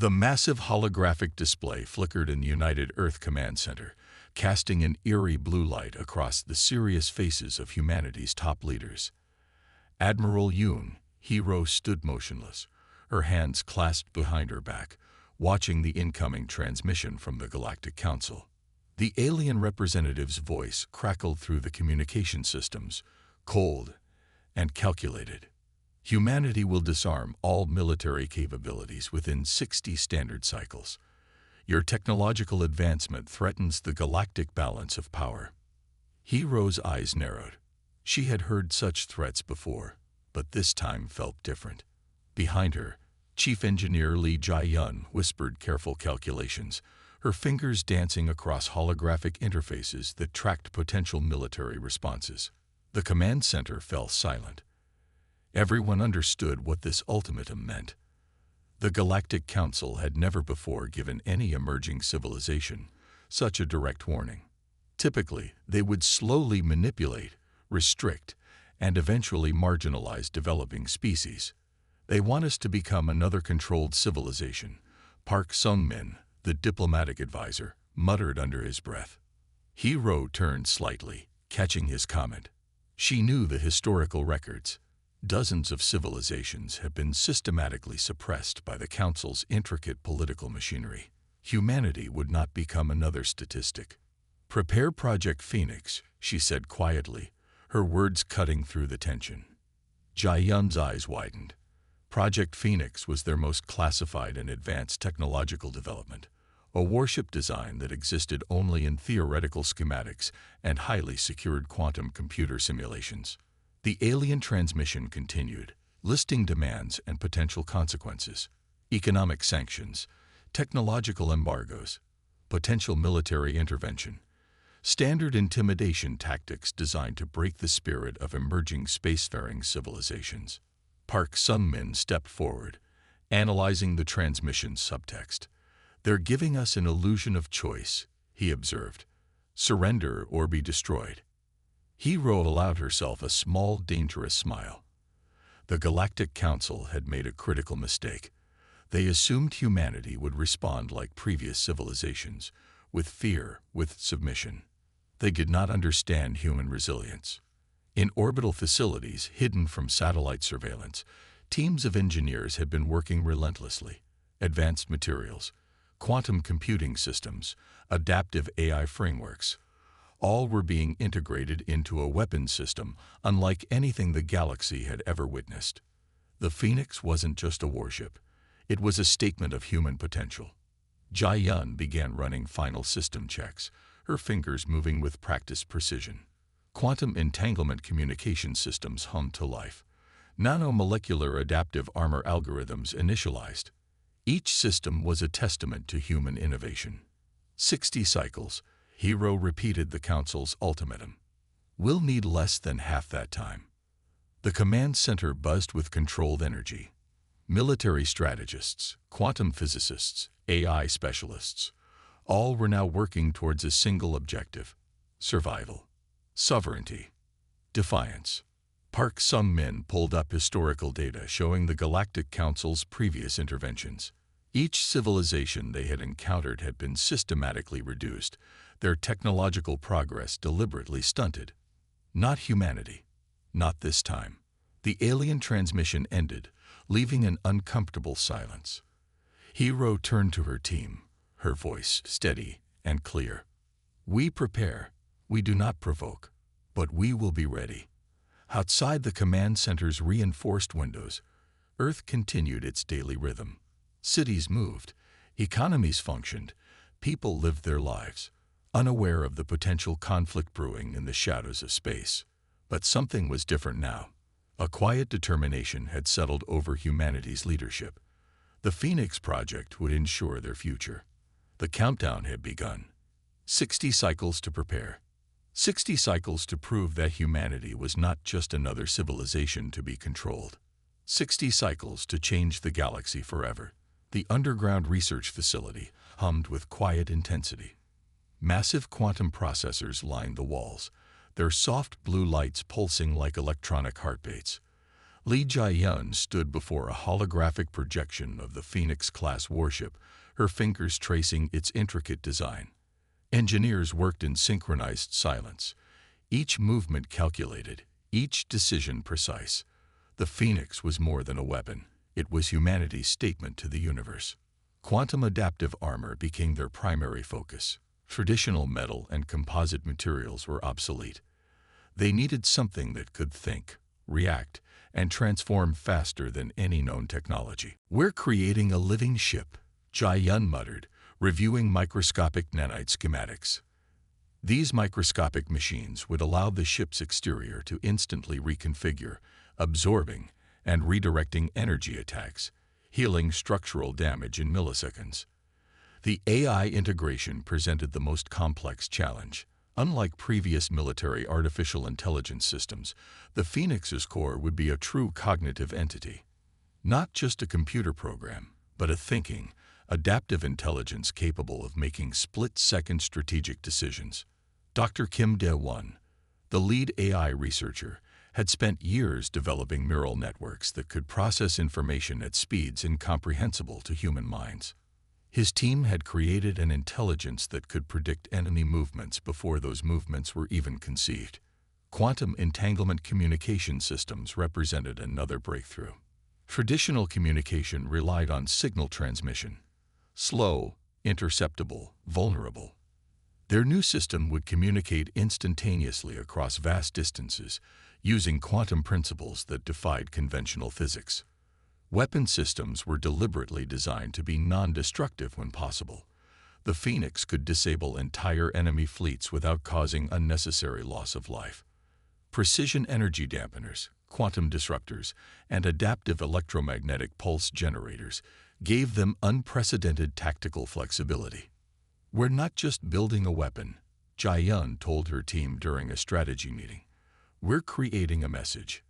The massive holographic display flickered in the United Earth Command Center, casting an eerie blue light across the serious faces of humanity's top leaders. Admiral Yoon, Hero, stood motionless, her hands clasped behind her back, watching the incoming transmission from the Galactic Council. The alien representative's voice crackled through the communication systems, cold and calculated. Humanity will disarm all military capabilities within 60 standard cycles. Your technological advancement threatens the galactic balance of power. Hero's eyes narrowed. She had heard such threats before, but this time felt different. Behind her, Chief Engineer Lee Jae-yun whispered careful calculations, her fingers dancing across holographic interfaces that tracked potential military responses. The command center fell silent. Everyone understood what this ultimatum meant. The Galactic Council had never before given any emerging civilization such a direct warning. Typically, they would slowly manipulate, restrict, and eventually marginalize developing species. They want us to become another controlled civilization, Park Sung-min, the diplomatic advisor, muttered under his breath. Hero turned slightly, catching his comment. She knew the historical records. Dozens of civilizations have been systematically suppressed by the Council's intricate political machinery. Humanity would not become another statistic. "Prepare Project Phoenix," she said quietly, her words cutting through the tension. Jae-yun's eyes widened. Project Phoenix was their most classified and advanced technological development, a warship design that existed only in theoretical schematics and highly secured quantum computer simulations. The alien transmission continued, listing demands and potential consequences: economic sanctions, technological embargoes, potential military intervention, standard intimidation tactics designed to break the spirit of emerging spacefaring civilizations. Park Sung-min stepped forward, analyzing the transmission's subtext. "They're giving us an illusion of choice," he observed. "Surrender or be destroyed." Hero allowed herself a small, dangerous smile. The Galactic Council had made a critical mistake. They assumed humanity would respond like previous civilizations, with fear, with submission. They did not understand human resilience. In orbital facilities hidden from satellite surveillance, teams of engineers had been working relentlessly. Advanced materials, quantum computing systems, adaptive AI frameworks, all were being integrated into a weapons system unlike anything the galaxy had ever witnessed. The Phoenix wasn't just a warship. It was a statement of human potential. Jae-yun began running final system checks, her fingers moving with practiced precision. Quantum entanglement communication systems hummed to life. Nanomolecular adaptive armor algorithms initialized. Each system was a testament to human innovation. 60 cycles. Hero repeated the Council's ultimatum. "We'll need less than half that time." The command center buzzed with controlled energy. Military strategists, quantum physicists, AI specialists, all were now working towards a single objective: survival, sovereignty, defiance. Park Sung-min pulled up historical data showing the Galactic Council's previous interventions. Each civilization they had encountered had been systematically reduced, their technological progress deliberately stunted. Not humanity. Not this time. The alien transmission ended, leaving an uncomfortable silence. Hero turned to her team, her voice steady and clear. "We prepare. We do not provoke. But we will be ready." Outside the command center's reinforced windows, Earth continued its daily rhythm. Cities moved, economies functioned, people lived their lives, unaware of the potential conflict brewing in the shadows of space. But something was different now. A quiet determination had settled over humanity's leadership. The Phoenix Project would ensure their future. The countdown had begun. 60 cycles to prepare. 60 cycles to prove that humanity was not just another civilization to be controlled. 60 cycles to change the galaxy forever. The underground research facility hummed with quiet intensity. Massive quantum processors lined the walls, their soft blue lights pulsing like electronic heartbeats. Li Jiayun stood before a holographic projection of the Phoenix-class warship, her fingers tracing its intricate design. Engineers worked in synchronized silence, each movement calculated, each decision precise. The Phoenix was more than a weapon. It was humanity's statement to the universe. Quantum adaptive armor became their primary focus. Traditional metal and composite materials were obsolete. They needed something that could think, react, and transform faster than any known technology. "We're creating a living ship," Jiayun muttered, reviewing microscopic nanite schematics. These microscopic machines would allow the ship's exterior to instantly reconfigure, absorbing and redirecting energy attacks, healing structural damage in milliseconds. The AI integration presented the most complex challenge. Unlike previous military artificial intelligence systems, the Phoenix's core would be a true cognitive entity. Not just a computer program, but a thinking, adaptive intelligence capable of making split-second strategic decisions. Dr. Kim Dae-won, the lead AI researcher, had spent years developing neural networks that could process information at speeds incomprehensible to human minds. His team had created an intelligence that could predict enemy movements before those movements were even conceived. Quantum entanglement communication systems represented another breakthrough. Traditional communication relied on signal transmission. Slow, interceptable, vulnerable. Their new system would communicate instantaneously across vast distances, using quantum principles that defied conventional physics. Weapon systems were deliberately designed to be non-destructive when possible. The Phoenix could disable entire enemy fleets without causing unnecessary loss of life. Precision energy dampeners, quantum disruptors, and adaptive electromagnetic pulse generators gave them unprecedented tactical flexibility. "We're not just building a weapon," Jiayun told her team during a strategy meeting. "We're creating a message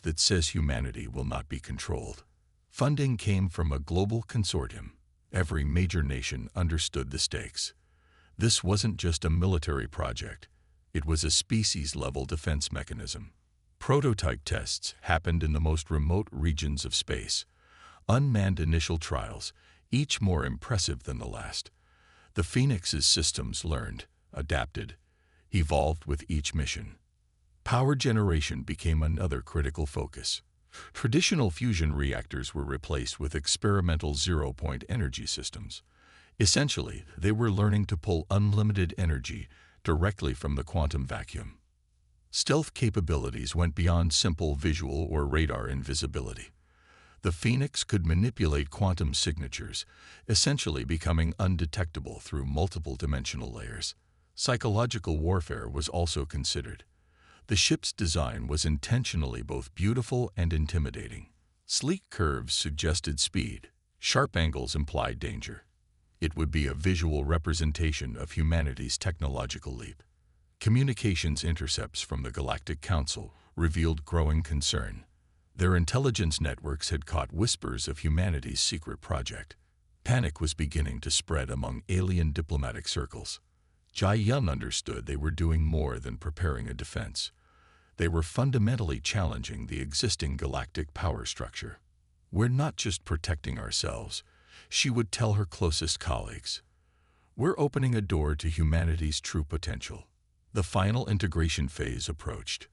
that says humanity will not be controlled." Funding came from a global consortium. Every major nation understood the stakes. This wasn't just a military project. It was a species-level defense mechanism. Prototype tests happened in the most remote regions of space. Unmanned initial trials, each more impressive than the last. The Phoenix's systems learned, adapted, evolved with each mission. Power generation became another critical focus. Traditional fusion reactors were replaced with experimental zero-point energy systems. Essentially, they were learning to pull unlimited energy directly from the quantum vacuum. Stealth capabilities went beyond simple visual or radar invisibility. The Phoenix could manipulate quantum signatures, essentially becoming undetectable through multiple dimensional layers. Psychological warfare was also considered. The ship's design was intentionally both beautiful and intimidating. Sleek curves suggested speed, sharp angles implied danger. It would be a visual representation of humanity's technological leap. Communications intercepts from the Galactic Council revealed growing concern. Their intelligence networks had caught whispers of humanity's secret project. Panic was beginning to spread among alien diplomatic circles. Jiayun understood they were doing more than preparing a defense. They were fundamentally challenging the existing galactic power structure. "We're not just protecting ourselves," she would tell her closest colleagues. "We're opening a door to humanity's true potential." The final integration phase approached.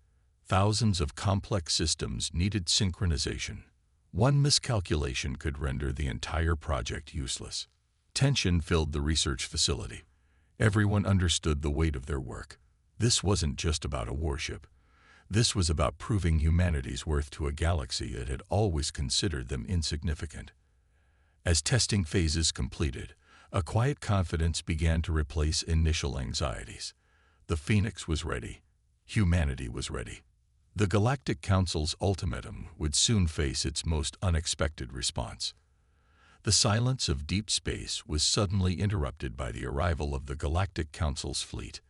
Thousands of complex systems needed synchronization. One miscalculation could render the entire project useless. Tension filled the research facility. Everyone understood the weight of their work. This wasn't just about a warship. This was about proving humanity's worth to a galaxy that had always considered them insignificant. As testing phases completed, a quiet confidence began to replace initial anxieties. The Phoenix was ready. Humanity was ready. The Galactic Council's ultimatum would soon face its most unexpected response. The silence of deep space was suddenly interrupted by the arrival of the Galactic Council's fleet.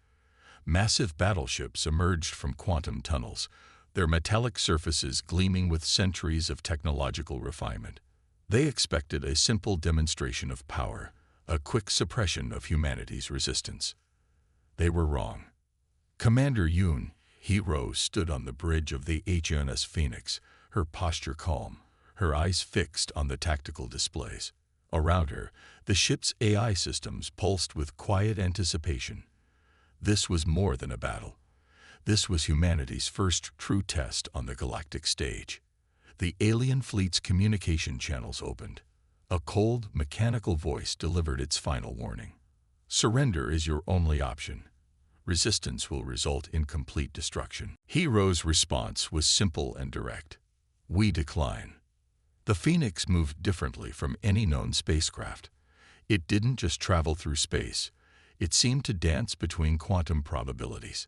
Massive battleships emerged from quantum tunnels, their metallic surfaces gleaming with centuries of technological refinement. They expected a simple demonstration of power, a quick suppression of humanity's resistance. They were wrong. Commander Yoon Hee-ro stood on the bridge of the HMS Phoenix, her posture calm, her eyes fixed on the tactical displays. Around her, the ship's AI systems pulsed with quiet anticipation. This was more than a battle. This was humanity's first true test on the galactic stage. The alien fleet's communication channels opened. A cold, mechanical voice delivered its final warning. Surrender is your only option. Resistance will result in complete destruction. Hero's response was simple and direct. We decline. The Phoenix moved differently from any known spacecraft. It didn't just travel through space. It seemed to dance between quantum probabilities.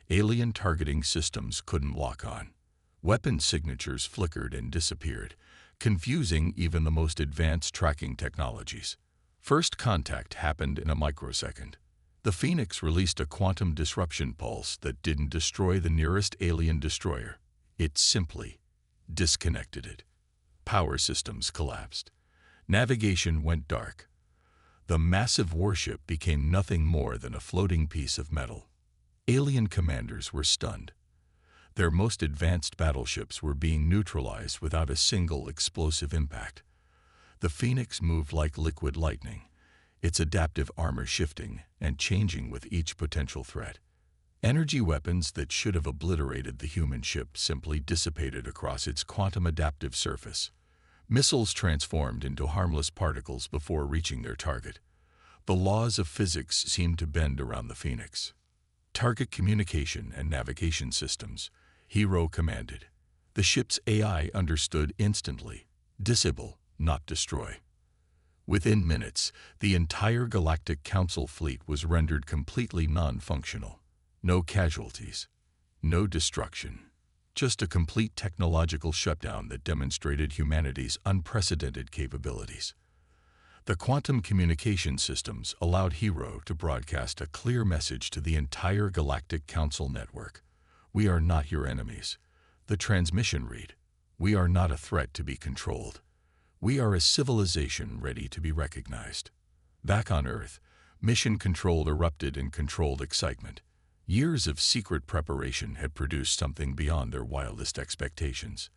Alien targeting systems couldn't lock on. Weapon signatures flickered and disappeared, confusing even the most advanced tracking technologies. First contact happened in a microsecond. The Phoenix released a quantum disruption pulse that didn't destroy the nearest alien destroyer. It simply disconnected it. Power systems collapsed. Navigation went dark. The massive warship became nothing more than a floating piece of metal. Alien commanders were stunned. Their most advanced battleships were being neutralized without a single explosive impact. The Phoenix moved like liquid lightning, its adaptive armor shifting and changing with each potential threat. Energy weapons that should have obliterated the human ship simply dissipated across its quantum-adaptive surface. Missiles transformed into harmless particles before reaching their target. The laws of physics seemed to bend around the Phoenix. Target communication and navigation systems, Hero commanded. The ship's AI understood instantly. Disable, not destroy. Within minutes, the entire Galactic Council fleet was rendered completely non-functional. No casualties, no destruction, just a complete technological shutdown that demonstrated humanity's unprecedented capabilities. The quantum communication systems allowed Hero to broadcast a clear message to the entire Galactic Council network. We are not your enemies. The transmission read, we are not a threat to be controlled. We are a civilization ready to be recognized. Back on Earth, Mission Control erupted in controlled excitement. Years of secret preparation had produced something beyond their wildest expectations.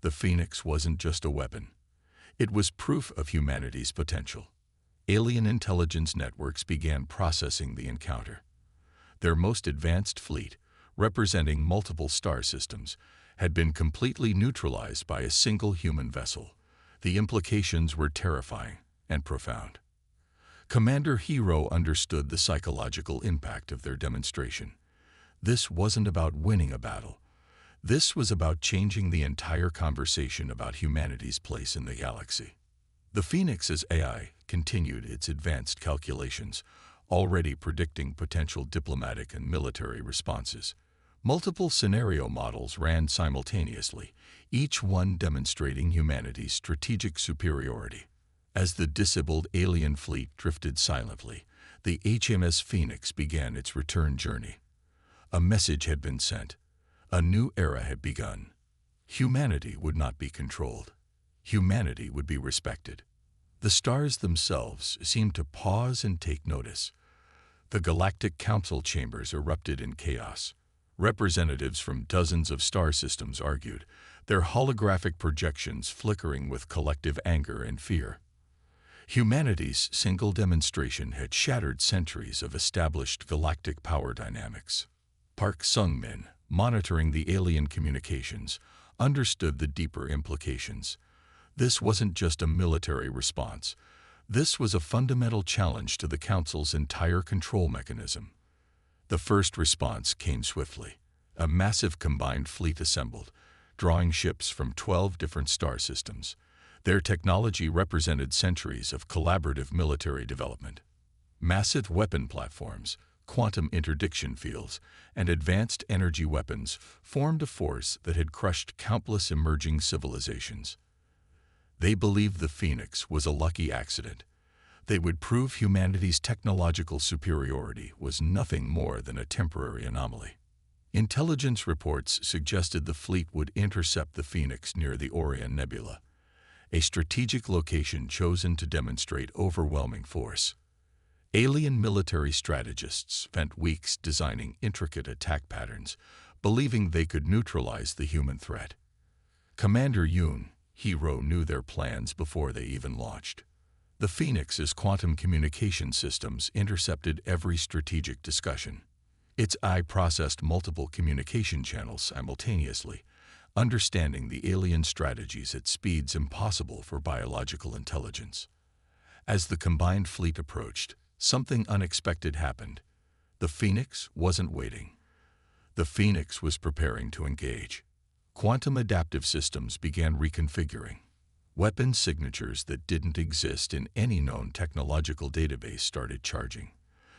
The Phoenix wasn't just a weapon. It was proof of humanity's potential. Alien intelligence networks began processing the encounter. Their most advanced fleet, representing multiple star systems, had been completely neutralized by a single human vessel. The implications were terrifying and profound. Commander Hero understood the psychological impact of their demonstration. This wasn't about winning a battle. This was about changing the entire conversation about humanity's place in the galaxy. The Phoenix's AI continued its advanced calculations, already predicting potential diplomatic and military responses. Multiple scenario models ran simultaneously, each one demonstrating humanity's strategic superiority. As the disabled alien fleet drifted silently, the HMS Phoenix began its return journey. A message had been sent. A new era had begun. Humanity would not be controlled. Humanity would be respected. The stars themselves seemed to pause and take notice. The Galactic Council chambers erupted in chaos. Representatives from dozens of star systems argued, their holographic projections flickering with collective anger and fear. Humanity's single demonstration had shattered centuries of established galactic power dynamics. Park Sung-min, monitoring the alien communications, understood the deeper implications. This wasn't just a military response. This was a fundamental challenge to the Council's entire control mechanism. The first response came swiftly. A massive combined fleet assembled, drawing ships from 12 different star systems. Their technology represented centuries of collaborative military development. Massive weapon platforms, quantum interdiction fields, and advanced energy weapons formed a force that had crushed countless emerging civilizations. They believed the Phoenix was a lucky accident. They would prove humanity's technological superiority was nothing more than a temporary anomaly. Intelligence reports suggested the fleet would intercept the Phoenix near the Orion Nebula, a strategic location chosen to demonstrate overwhelming force. Alien military strategists spent weeks designing intricate attack patterns, believing they could neutralize the human threat. Commander Yoon, Hero knew their plans before they even launched. The Phoenix's quantum communication systems intercepted every strategic discussion. Its eye processed multiple communication channels simultaneously, understanding the alien strategies at speeds impossible for biological intelligence. As the combined fleet approached, something unexpected happened. The Phoenix wasn't waiting. The Phoenix was preparing to engage. Quantum adaptive systems began reconfiguring. Weapon signatures that didn't exist in any known technological database started charging.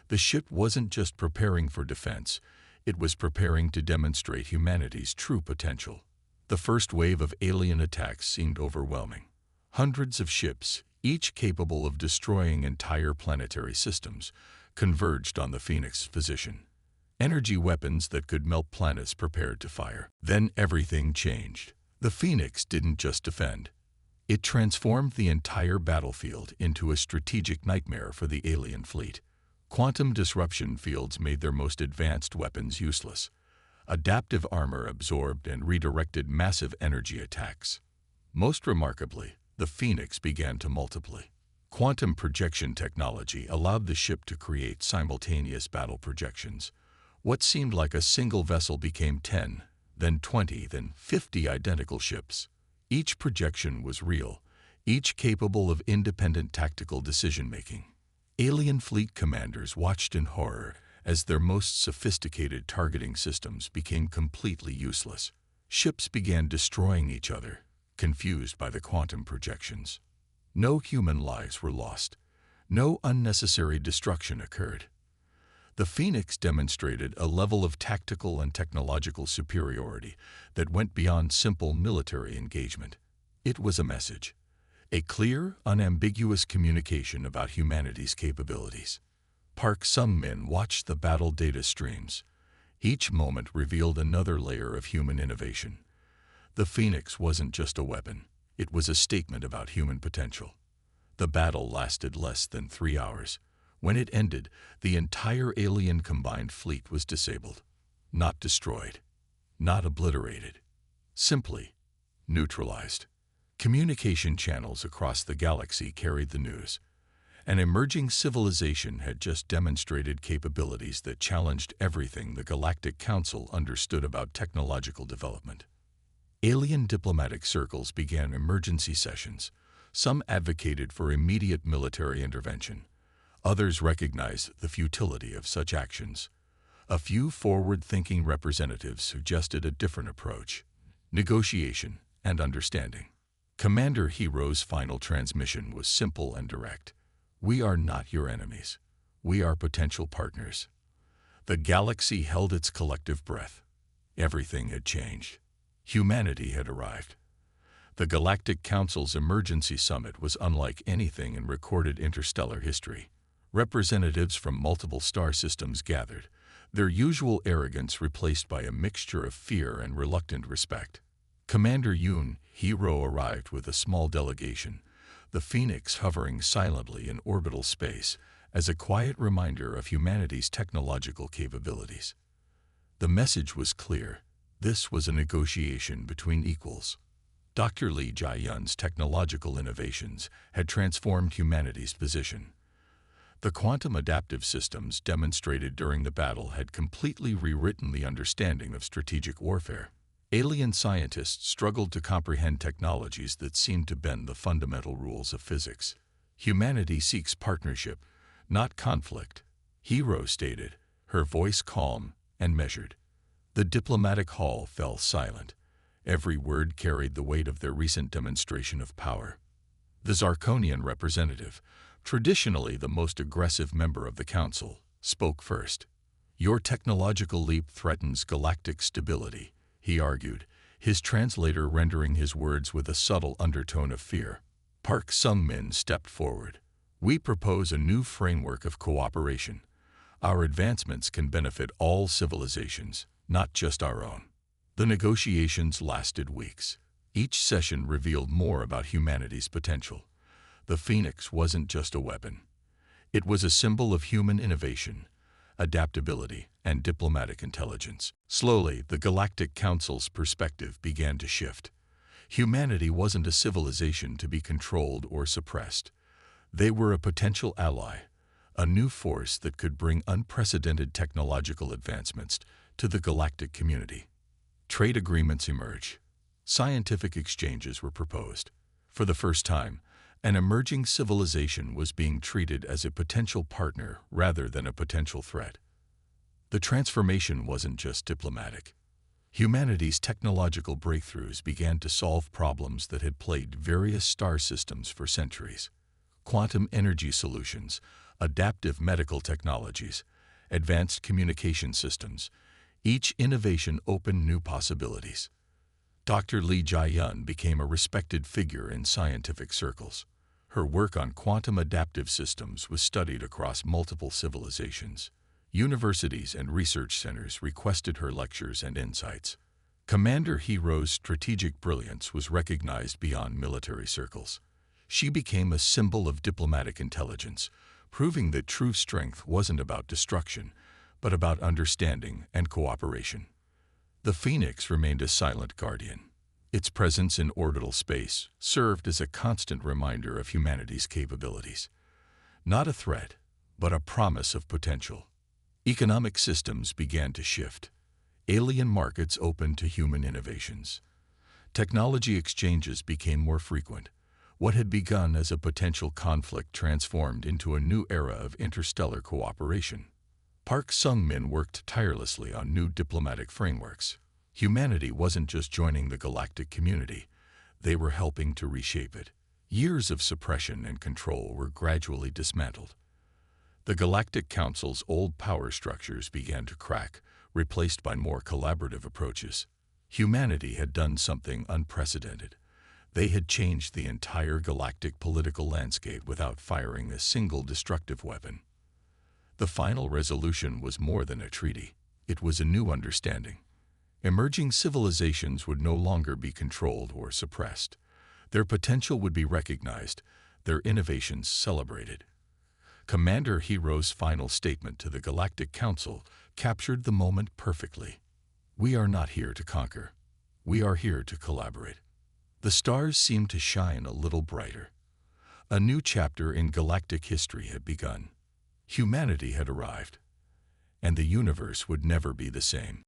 The ship wasn't just preparing for defense, it was preparing to demonstrate humanity's true potential. The first wave of alien attacks seemed overwhelming. Hundreds of ships, each capable of destroying entire planetary systems, converged on the Phoenix's position. Energy weapons that could melt planets prepared to fire. Then everything changed. The Phoenix didn't just defend. It transformed the entire battlefield into a strategic nightmare for the alien fleet. Quantum disruption fields made their most advanced weapons useless. Adaptive armor absorbed and redirected massive energy attacks. Most remarkably, the Phoenix began to multiply. Quantum projection technology allowed the ship to create simultaneous battle projections. What seemed like a single vessel became 10, then 20, then 50 identical ships. Each projection was real, each capable of independent tactical decision-making. Alien fleet commanders watched in horror as their most sophisticated targeting systems became completely useless. Ships began destroying each other, confused by the quantum projections. No human lives were lost. No unnecessary destruction occurred. The Phoenix demonstrated a level of tactical and technological superiority that went beyond simple military engagement. It was a message, a clear, unambiguous communication about humanity's capabilities. Park Sung-min watched the battle data streams. Each moment revealed another layer of human innovation. The Phoenix wasn't just a weapon, it was a statement about human potential. The battle lasted less than 3 hours. When it ended, the entire alien combined fleet was disabled. Not destroyed, not obliterated, simply neutralized. Communication channels across the galaxy carried the news. An emerging civilization had just demonstrated capabilities that challenged everything the Galactic Council understood about technological development. Alien diplomatic circles began emergency sessions. Some advocated for immediate military intervention. Others recognized the futility of such actions. A few forward-thinking representatives suggested a different approach: negotiation and understanding. Commander Hero's final transmission was simple and direct. We are not your enemies. We are potential partners. The galaxy held its collective breath. Everything had changed. Humanity had arrived. The Galactic Council's emergency summit was unlike anything in recorded interstellar history. Representatives from multiple star systems gathered, their usual arrogance replaced by a mixture of fear and reluctant respect. Commander Yoon, Hero, arrived with a small delegation, the Phoenix hovering silently in orbital space as a quiet reminder of humanity's technological capabilities. The message was clear. This was a negotiation between equals. Dr. Lee Jae-yun's technological innovations had transformed humanity's position. The quantum adaptive systems demonstrated during the battle had completely rewritten the understanding of strategic warfare. Alien scientists struggled to comprehend technologies that seemed to bend the fundamental rules of physics. Humanity seeks partnership, not conflict, Hero stated, her voice calm and measured. The diplomatic hall fell silent. Every word carried the weight of their recent demonstration of power. The Zarkonian representative, traditionally the most aggressive member of the council, spoke first. Your technological leap threatens galactic stability, he argued, his translator rendering his words with a subtle undertone of fear. Park Sung-min stepped forward. We propose a new framework of cooperation. Our advancements can benefit all civilizations, not just our own. The negotiations lasted weeks. Each session revealed more about humanity's potential. The Phoenix wasn't just a weapon. It was a symbol of human innovation, adaptability, and diplomatic intelligence. Slowly, the Galactic Council's perspective began to shift. Humanity wasn't a civilization to be controlled or suppressed. They were a potential ally, a new force that could bring unprecedented technological advancements to the galactic community. Trade agreements emerged. Scientific exchanges were proposed. For the first time, an emerging civilization was being treated as a potential partner rather than a potential threat. The transformation wasn't just diplomatic. Humanity's technological breakthroughs began to solve problems that had plagued various star systems for centuries. Quantum energy solutions, adaptive medical technologies, advanced communication systems, each innovation opened new possibilities. Dr. Li Jiayun became a respected figure in scientific circles. Her work on quantum adaptive systems was studied across multiple civilizations. Universities and research centers requested her lectures and insights. Commander Hero's strategic brilliance was recognized beyond military circles. She became a symbol of diplomatic intelligence, proving that true strength wasn't about destruction, but about understanding and cooperation. The Phoenix remained a silent guardian. Its presence in orbital space served as a constant reminder of humanity's capabilities. Not a threat, but a promise of potential. Economic systems began to shift. Alien markets opened to human innovations. Technology exchanges became more frequent. What had begun as a potential conflict transformed into a new era of interstellar cooperation. Park Sung-min worked tirelessly on new diplomatic frameworks. Humanity wasn't just joining the galactic community, they were helping to reshape it. Years of suppression and control were gradually dismantled. The Galactic Council's old power structures began to crack, replaced by more collaborative approaches. Humanity had done something unprecedented. They had changed the entire galactic political landscape without firing a single destructive weapon. The final resolution was more than a treaty. It was a new understanding. Emerging civilizations would no longer be controlled or suppressed. Their potential would be recognized, their innovations celebrated. Commander Hero's final statement to the Galactic Council captured the moment perfectly. We are not here to conquer. We are here to collaborate. The stars seemed to shine a little brighter. A new chapter in galactic history had begun. Humanity had arrived, and the universe would never be the same.